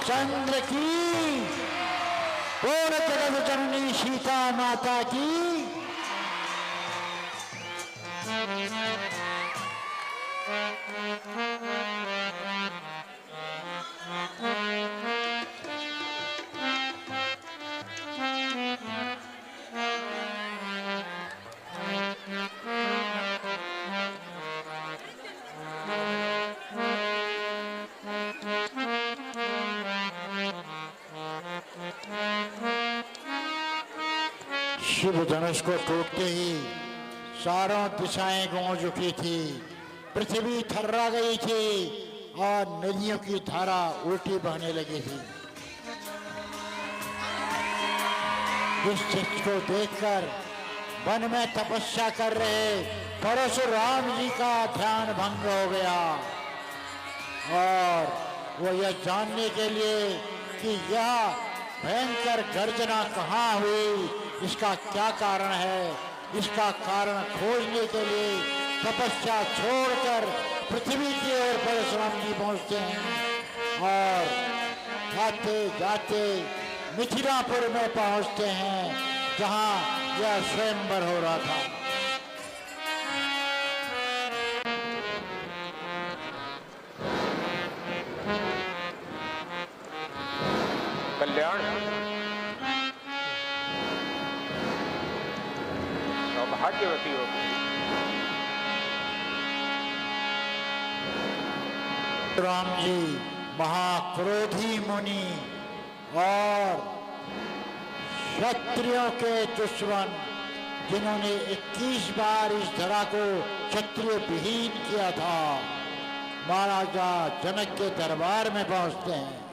रामचंद्र की, पूर्ण जगत जननी सीता माता की। शिव धनुष को टूटते ही चारों दिशाएं गूंज उठी थी, पृथ्वी थर्रा गई थी और नदियों की धारा उल्टी बहने लगी थी। इस चित्र को देखकर वन में तपस्या कर रहे परशुराम जी का ध्यान भंग हो गया और वो यह जानने के लिए कि यह भयंकर गर्जना कहाँ हुई, इसका क्या कारण है, इसका कारण खोजने के लिए तपस्या छोड़कर पृथ्वी की ओर परशुराम जी पहुंचते हैं और जाते जाते मिथिलापुर में पहुंचते हैं जहां यह स्वयंवर हो रहा था। कल्याण सौभाग्यवती हो राम जी महाक्रोधी मुनि और क्षत्रियों के दुश्मन, जिन्होंने 21 बार इस धरा को क्षत्रिय विहीन किया था, महाराजा जनक के दरबार में पहुंचते हैं।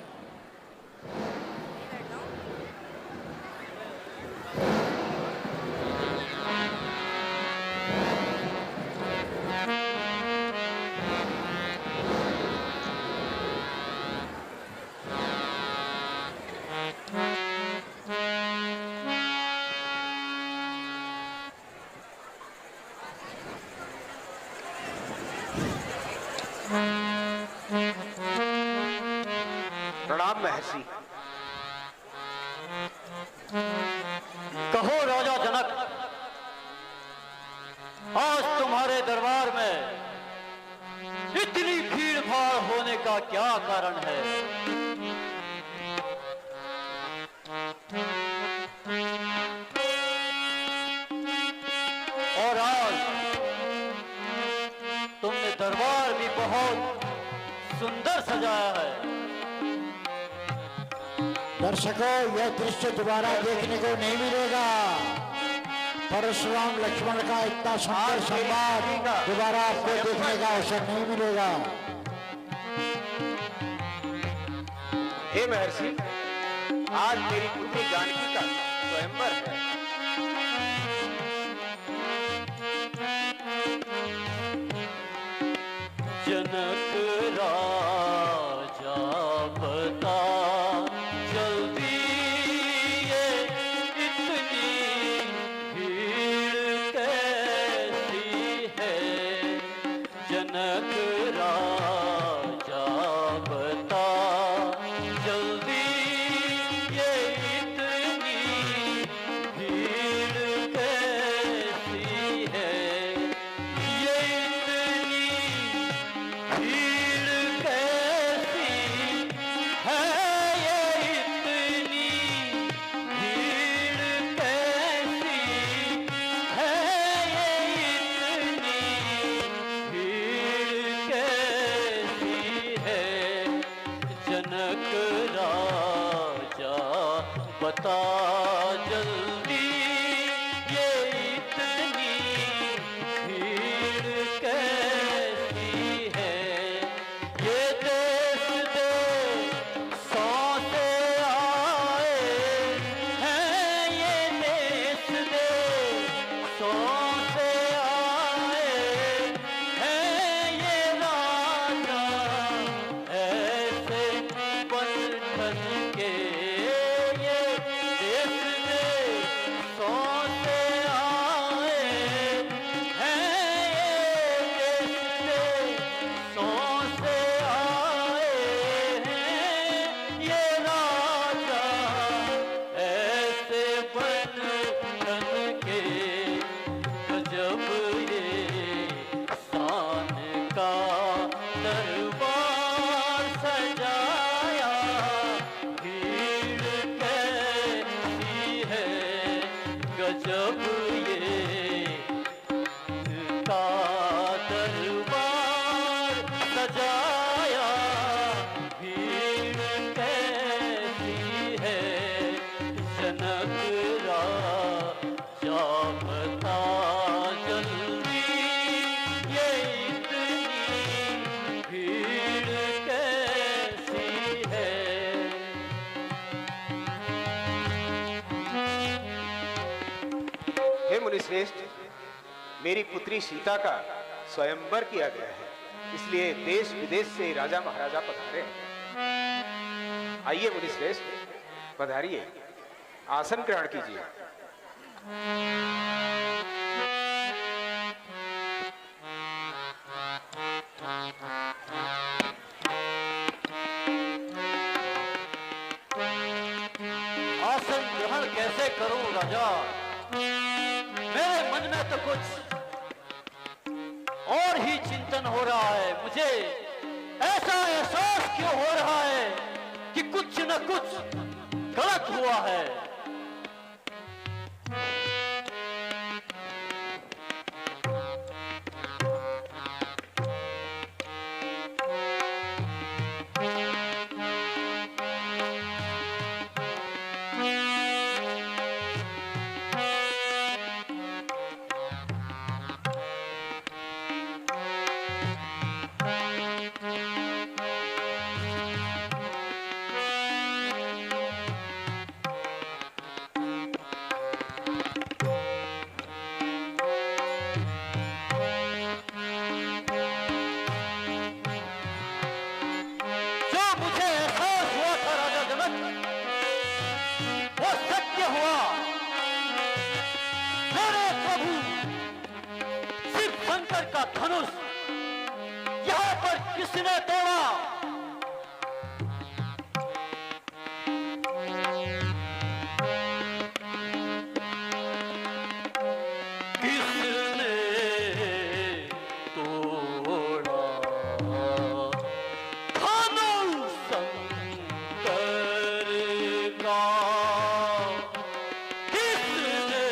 प्रणाम महर्षि। कहो राजा जनक, आज तुम्हारे दरबार में इतनी भीड़ भाड़ होने का क्या कारण है? और आज तुमने दरबार भी बहुत सुंदर सजाया है। दर्शकों, यह दृश्य दोबारा देखने को नहीं मिलेगा। परशुराम लक्ष्मण का इतना सुंदर संवाद दोबारा आपको देखने का अवसर नहीं मिलेगा। हे महर्षि, आज मेरी पुत्री जानकी का स्वयंवर है। जनक राजा बता जल्दी, ये इतनी भीड़ कैसी है? जनक राजा बता जल्दी, ये इतनी भीड़ कैसी है? ये इतनी भीड़ कैसी है? ये इतनी भीड़ कैसी है? ये इतनी भीड़ कैसी है? जनक राजा बता जल्दी, ये इतनी भीड़ कैसी है? ये देश देशों से आए हैं, ये देश देशों से आए हैं, ये राजा ऐसे बंधन के, ये देश देशों से आए हैं, ये देश देशों से आए हैं, ये मुनिश्रेष्ठ, मेरी पुत्री सीता का स्वयंवर किया गया है, इसलिए देश विदेश से राजा महाराजा पधारे हैं। आइए मुनिश्रेष्ठ, पधारिए, आसन ग्रहण कीजिए। आसन ग्रहण कैसे करूं राजा? मेरे मन में तो कुछ और ही चिंतन हो रहा है। मुझे ऐसा एहसास क्यों हो रहा है कि कुछ न कुछ गलत हुआ है। धनुष यहाँ पर किसने तोड़ा? किसने तोड़ा धनुष शंकर का? किसने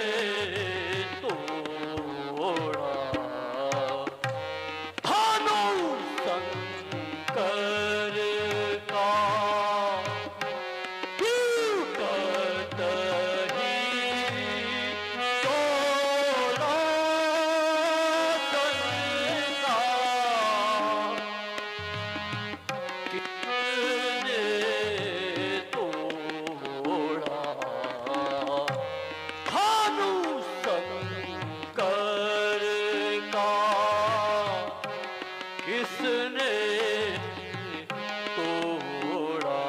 तोड़ा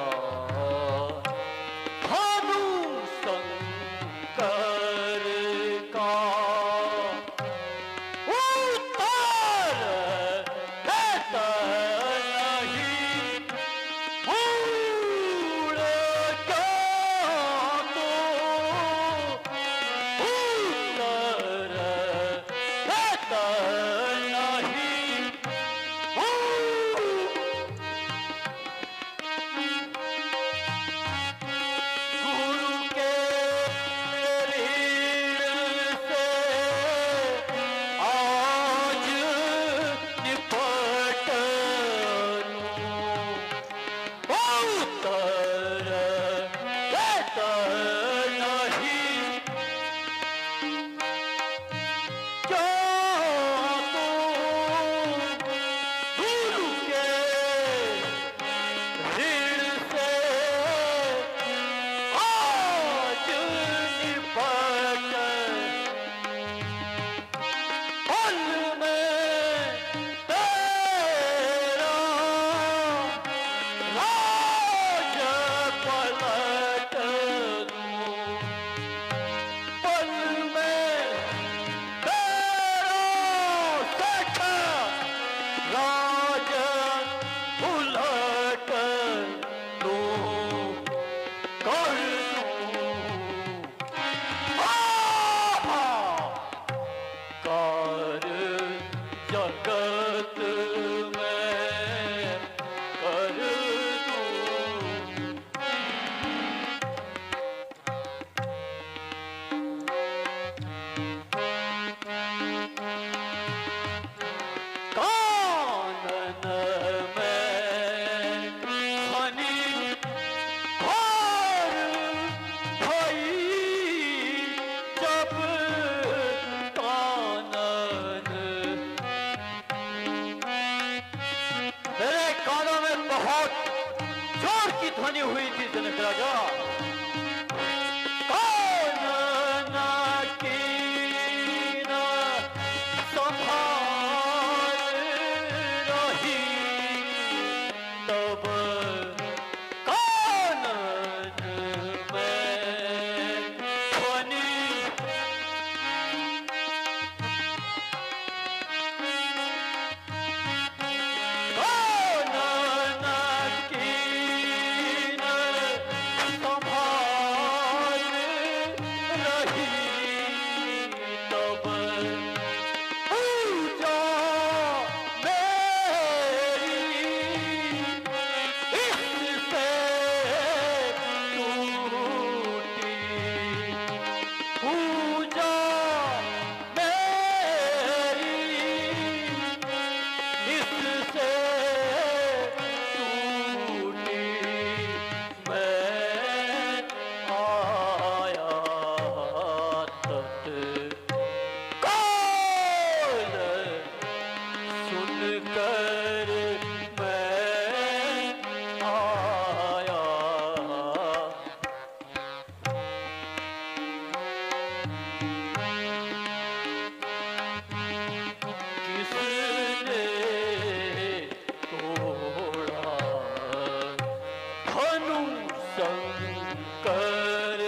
शंकर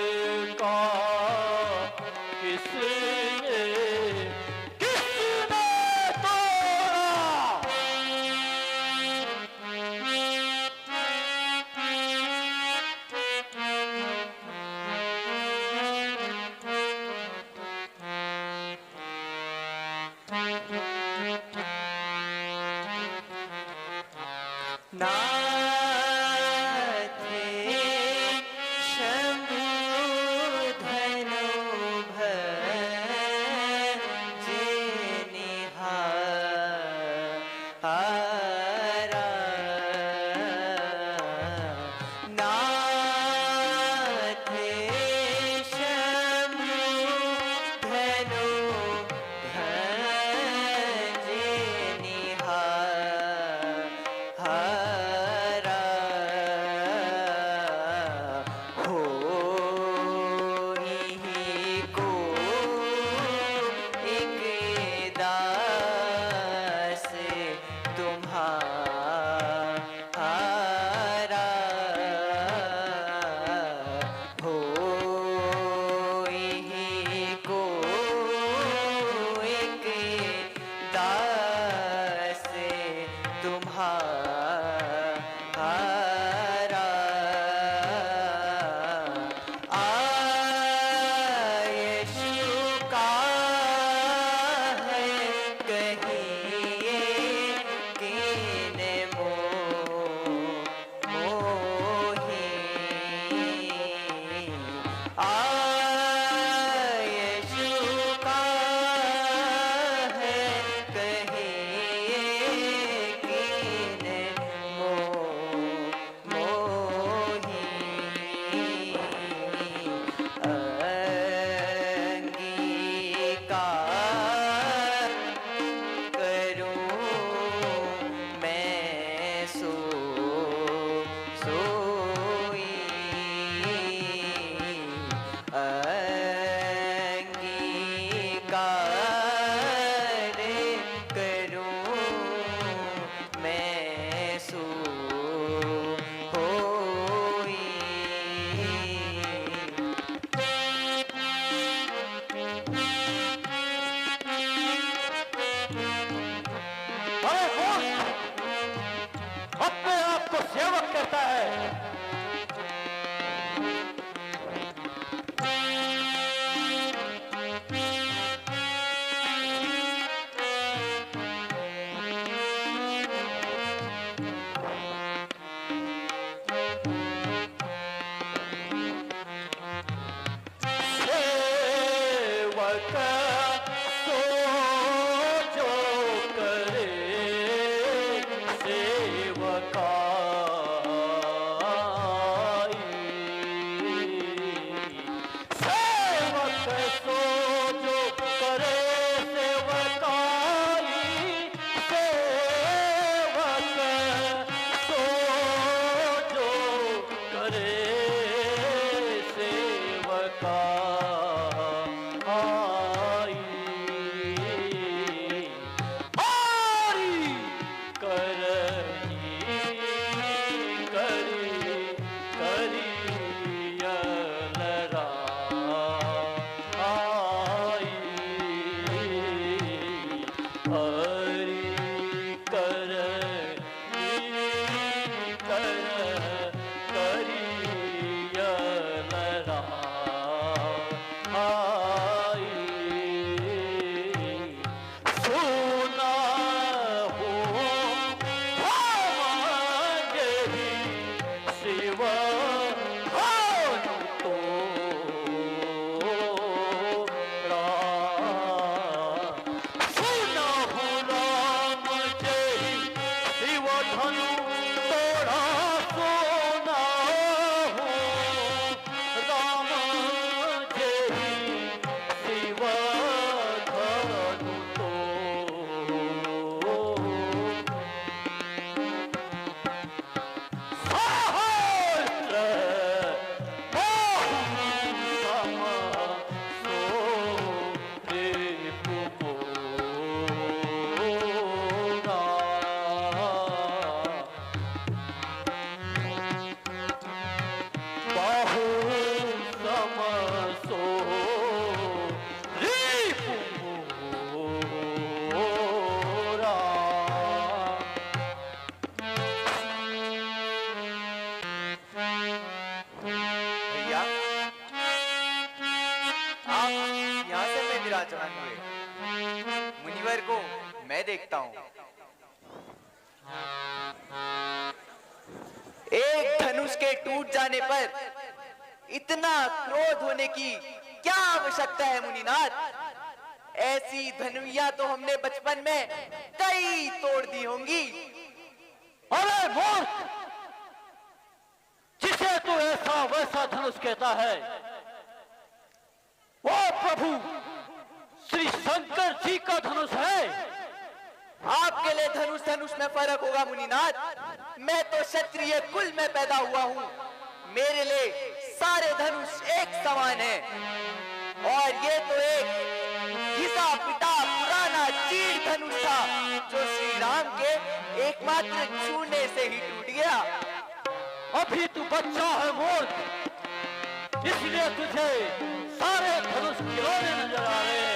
का किसने किसने तोड़ा? नाथ शंभु धनु भजनिहारा। नाथ शंभु धनु भजनिहारा। होई को एक दास तुम्हारा। होई को एक दास तुम्हारा। आयशु का है कहिए किन मोही। आयशु का है कहिए किन मोही। अंगीकार करूं मैं सोई। अंगीकार करूं मैं सोई। अरे कौन अपने आप को सेवक कहता है? चढ़ाएंगे। मुनिवर को मैं देखता हूँ। एक धनुष के टूट जाने पर इतना क्रोध होने की क्या आवश्यकता है मुनिनाथ? ऐसी धनुइयां तो हमने बचपन में कई तोड़ दी होंगी। अरे मूर्ख, जिसे तू ऐसा वैसा धनुष कहता है, वो प्रभु श्री शंकर जी का धनुष है। आपके लिए धनुष धनुष में फर्क होगा मुनिनाथ। मैं तो क्षत्रिय कुल में पैदा हुआ हूँ। मेरे लिए सारे धनुष एक समान है। और ये तो एक घिसा पिटा पुराना चीड़ धनुष था जो श्री राम के एकमात्र छूने से ही टूट गया। अभी तू बच्चा है मूर्ख, इसलिए तुझे सारे धनुष खिलौने नजर आ रहे हैं।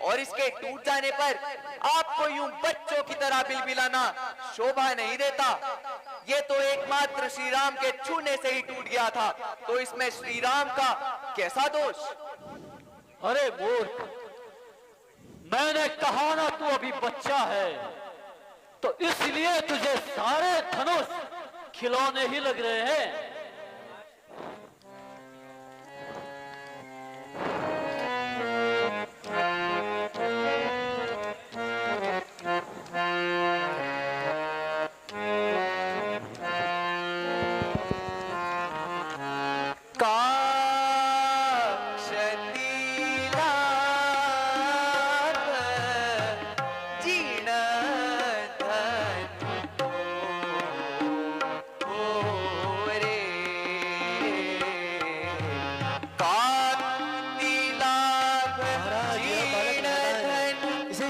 और इसके टूट जाने पर आपको यूं बच्चों की तरह बिलबिलाना शोभा नहीं देता। ये तो एकमात्र श्री राम के छूने से ही टूट गया था, तो इसमें श्री राम का कैसा दोष? अरे मूर्ख, मैंने कहा ना तू अभी बच्चा है, तो इसलिए तुझे सारे धनुष खिलौने ही लग रहे हैं।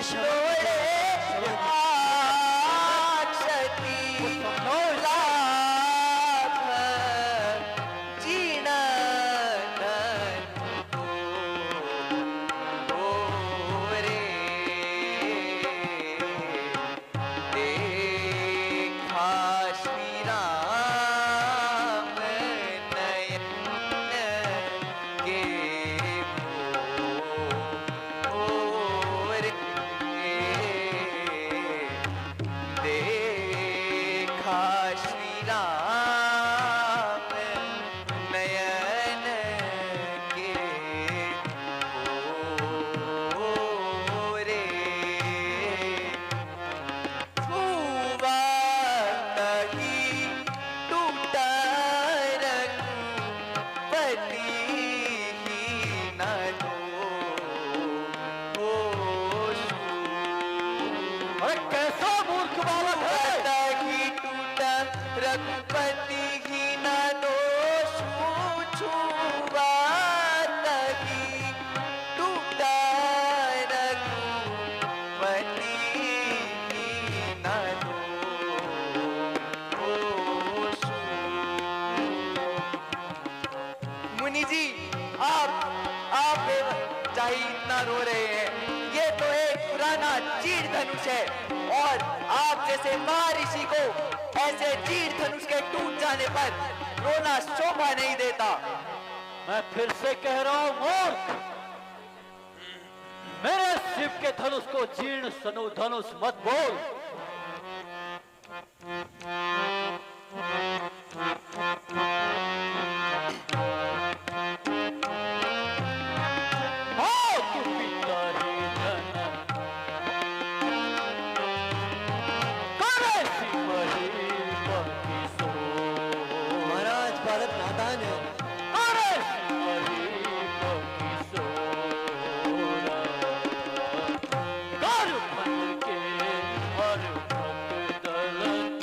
तोड़े क्षति लाभ जीना रे देखा श्री राम नयन के रे देखा श्री राम नयन के रे हुआ तही टूटा रघुपति ही न दोष। अरे कैसा मूर्ख बालक है। तही टूटा रघुपति ही न दोष छुआ तही टूटा रघुपति ही न दोष। मुनि जी आप चाहे इतना रो रहे हैं, ये तो एक पुराना चीड़ धनुष है और आप जैसे महर्षि को ऐसे चीड़ धनुष के टूट जाने पर रोना शोभा नहीं देता। मैं फिर से कह रहा हूं मूर्ख, मेरे शिव के धनुष को जीर्ण सनु धनुष मत बोल। हाँ, तू पिता ही जनन, करे सिमरी पति सो। महाराज बालक नादान है। करे सिमरी पति सो। कर मन के हर भक्त दलन,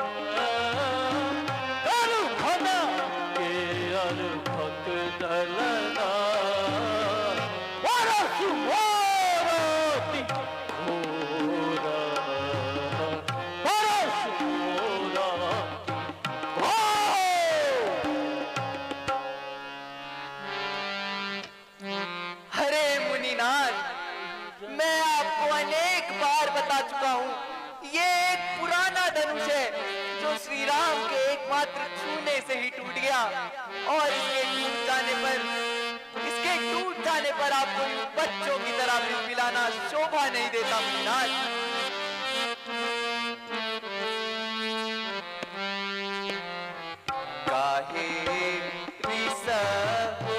कर खना के हर भक्त दलना। परसुमोरति घोरा, परसुमोरति घोर। हरे मुनिनाथ, मैं आपको अनेक बार बता चुका हूँ, ये एक पुराना धनुष है जो श्री राम के एकमात्र छूने से ही टूट गया और इसके टूट जाने पर आपको यूं बच्चों की तरह पिलाना शोभा नहीं देता मुनिनाथ। काहे रिसहो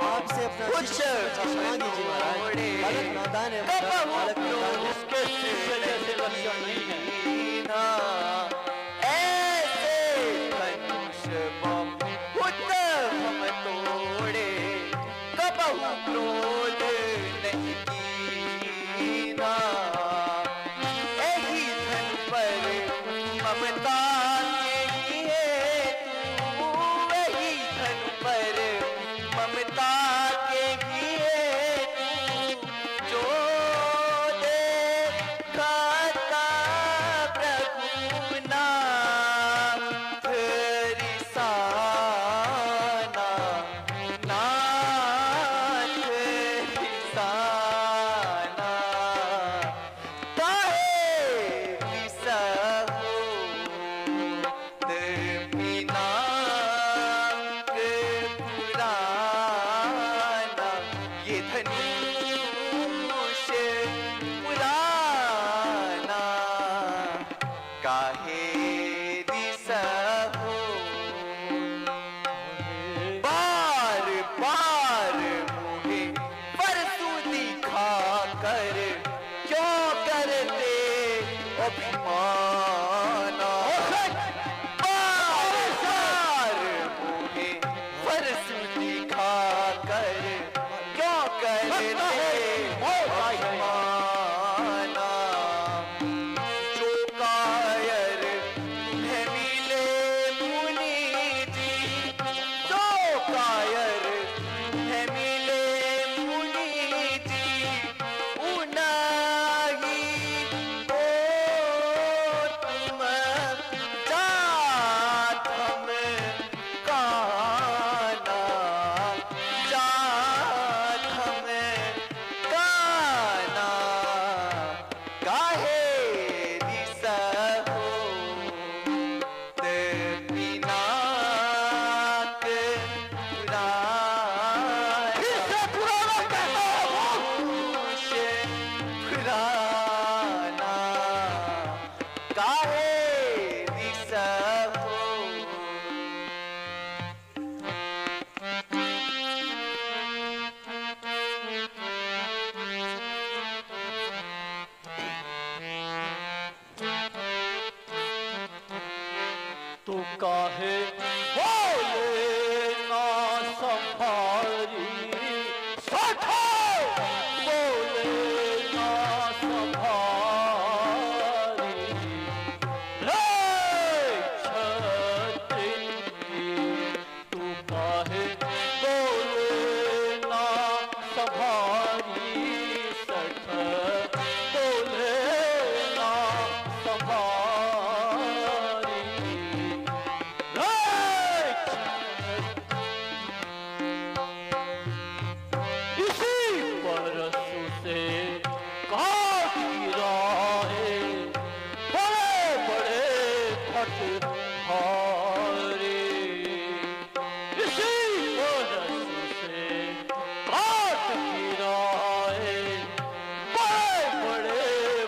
आपसे अपना क्षमा कीजिए महाराज। बालक नादान है, बालक नादान है। उसके शिष्य जैसे लक्षण नहीं है। ऐसे धनुष बहुत हम तोड़े, कबहु क्रोध नहीं कीना। एही धन पर ममता के लिए तू, एही धन पर ममता के लिए तू जो देखता प्रभु नाथ रिसा काहे बोले ना संभारी सठो बोले ना संभारी रे छत्री तू काहे बोले ना संभारी सठ बोले ना संभारी इसी परसु से काट गिरा है बड़े बड़े फट हारे इसी परसु से काट गिरा है बड़े बड़े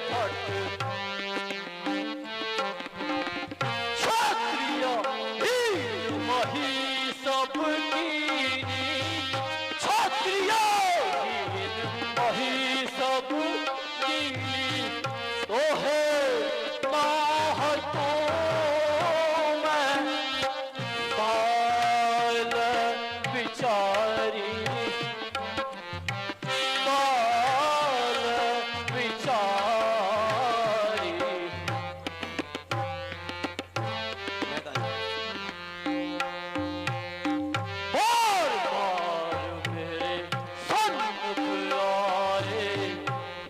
फट क्षत्रिय वीर मही सबकी क्षत्रिय वीर मही सबकी तो है ना है तो मैं बाल बिचारी बाल बिचारी बार बार मेरे सन्मुख आए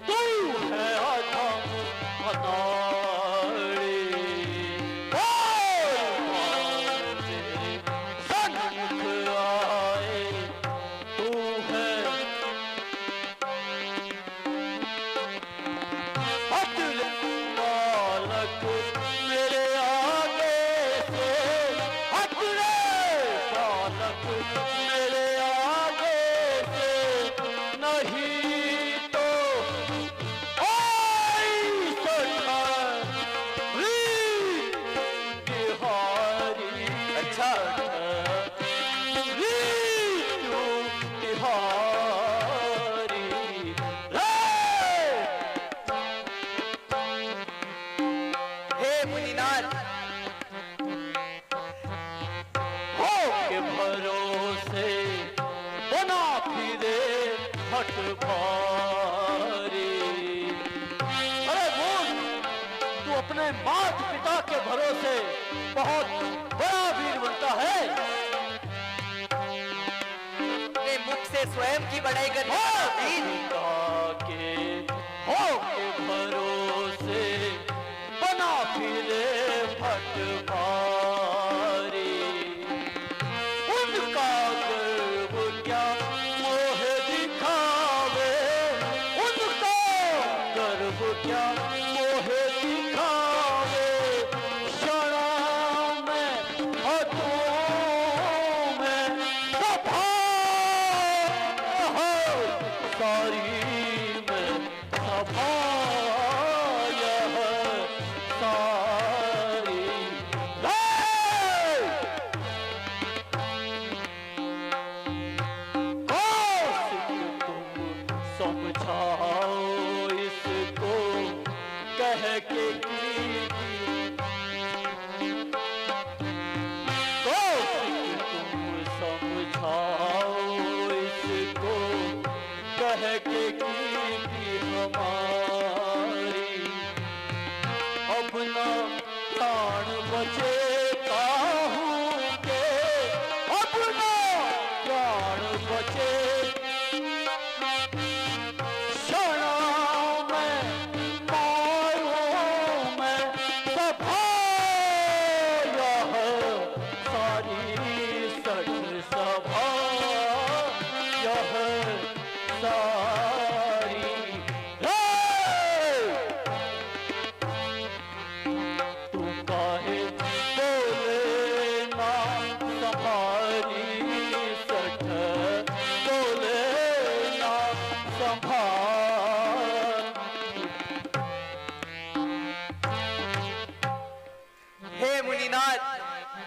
तू है अधम अनाड़ी बार बार मेरे सन्मुख आए तू है अतुल बालक मेरे आगे से अतुल बालक मेरे आगे से नहीं तो आई बिहारी अच्छा बिहारी हे मुनिनाथ, हो के भरोसे बना फिरे हट भारी अरे बोल तू अपने माता पिता के भरोसे बहुत बड़ा वीर बनता है अपने मुख से स्वयं की बड़ाई करने वाला वीर पिता के हो के भरोसे बना फिरे फट भारी उनका गर्व क्या मोह दिखावे उनका गर्व क्या मोह दिखावे क्षणा में हाथों में सफा हो सारी में सफा यह सारी कौशिक तुम समझाओ इसको कह के कौशिक तुम समझाओ इसको कह के कीर्ति हमारी अपना प्राण बचे काहू के अपना प्राण बचे क्षणा में मारो में सभा यह सारी सठ सभा यह सारी तू काहे बोले ना संभारी सठ बोले ना संभार हे मुनिनाथ,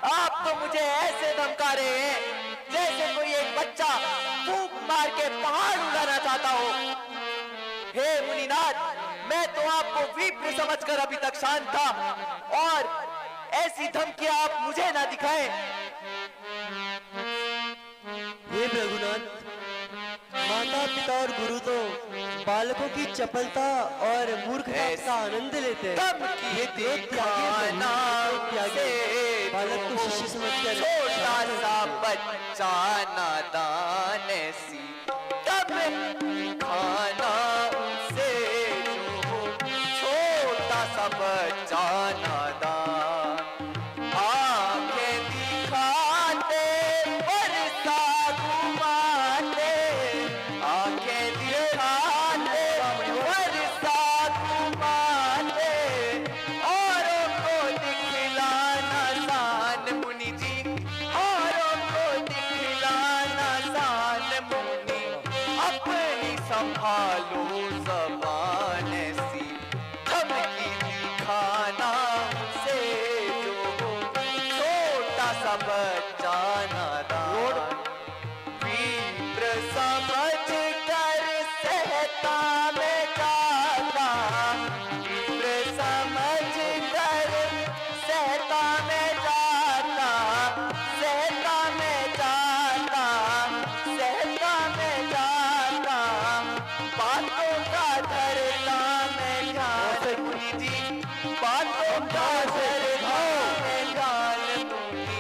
आप तो मुझे ऐसे धमका रहे हैं जैसे कोई एक बच्चा फूंक मार के पहाड़ उड़ाना चाहता हो। हे मुनिनाथ, मैं तो आपको विप्र समझकर अभी तक शांत था और ऐसी धमकियां आप मुझे ना दिखाएं। हे रघुनाथ, माता पिता और गुरु तो बालकों की चपलता और मूर्खता का आनंद लेते हैं। धमकी ये दिखाना त्यागे बालक को शिष्य समझकर छोटा सा बच्चा नादान सी खाना उसे जो छोटा सा बच्चा नादान आंखें दिखाते बरसा घुमाते आंखें दिखाते बरसा घुमाते औरों को दिखलाना सान मुनि जी औरों को दिखलाना सान मुनि अपनी संभालो ज़बान सी धमकी दिखाना से जो छोटा सा बच्चा नादान विप्र समझ कर सहता में जाता विप्र समझ कर सहता में जाता सहता में जाता सहता में जाता बातों का धरता में ध्यान मुनि जी बातों का धरता में ध्यान मुनि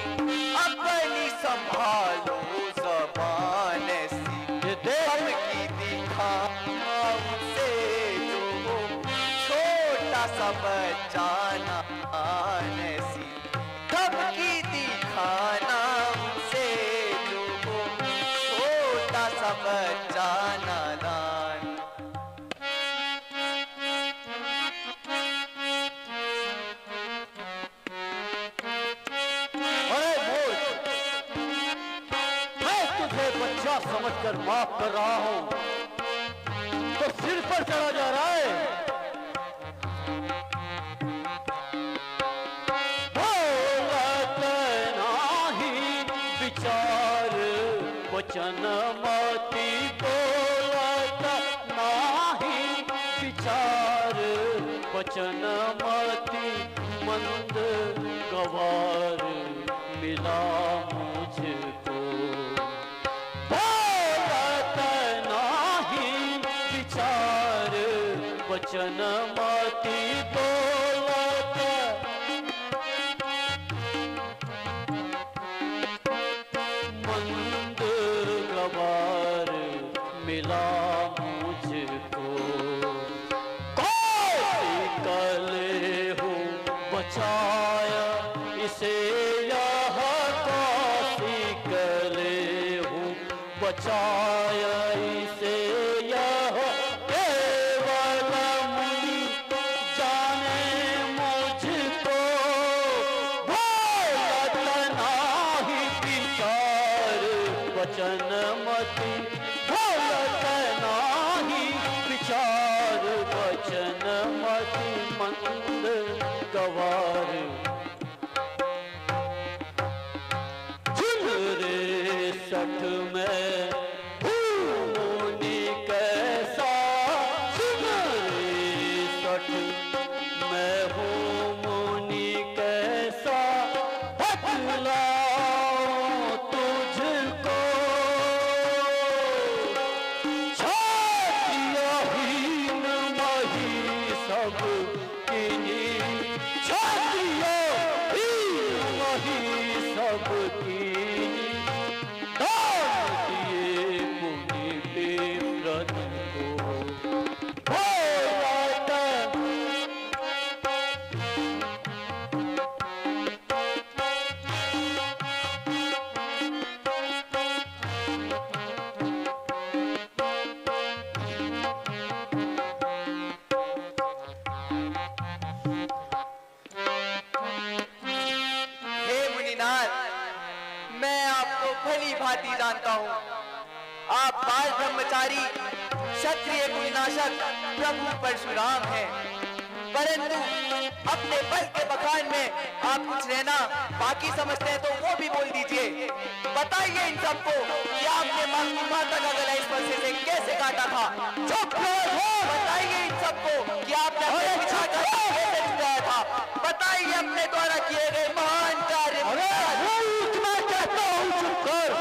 अपनी संभालो ज़बान सी धमकी दिखाओ से जो छोटा सा बच्चा नादान सी धमकी दिखाना से जो छोटा सा बच्चा नादान। अरे मूर्ख, मैं तुझे बच्चा समझकर माफ कर रहा हूं, तो सिर पर चढ़ा जा रहा है। बोलत नाही विचार वचन मति बोलत नाही विचार वचन मति मंद गवार मिला मुझको बोलत नाही विचार वचन मति बोलत मंद गवार मिला मुझको कोई कले हो बचाया इसे यह कौशिक ले हूँ बचाया इसे यह केवल मुनि जाने मुझको बोलत नाही विचार वचन मति बोलत नाही विचार वचन मति मंद गवार रे सठ में मुनि कैसा रे सठ मैं हूँ मुनि कैसा बतलाऊं तुझको क्षत्रियहीन मही सब किन्हीं क्षत्रियहीन मही सब किन्हीं दान दिए मुनि विप्रत को बोलत हे मुनिनाथ, मैं आपको भली भांति जानता हूँ। आप बाल ब्रह्मचारी क्षत्रिय कुलनाशक प्रभु परशुराम हैं, परंतु अपने बल के बखान में आप कुछ रहना बाकी समझते हैं तो वो भी बोल दीजिए। बताइए इन सबको कि आपने माता का गला इस फरसे से कैसे काटा था। बताइए इन सबको कि आपने अपने पिता का कैसे छुड़ाया था। बताइए दिखाइए अपने द्वारा किए गए महान कार्य। अरे मूर्ख, मैं कहता हूं चुप कर।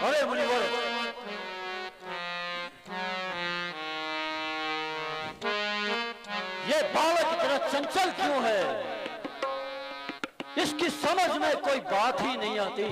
अरे मुनिवर, ये बालक इतना चंचल क्यों है? इसकी समझ में कोई बात ही नहीं आती।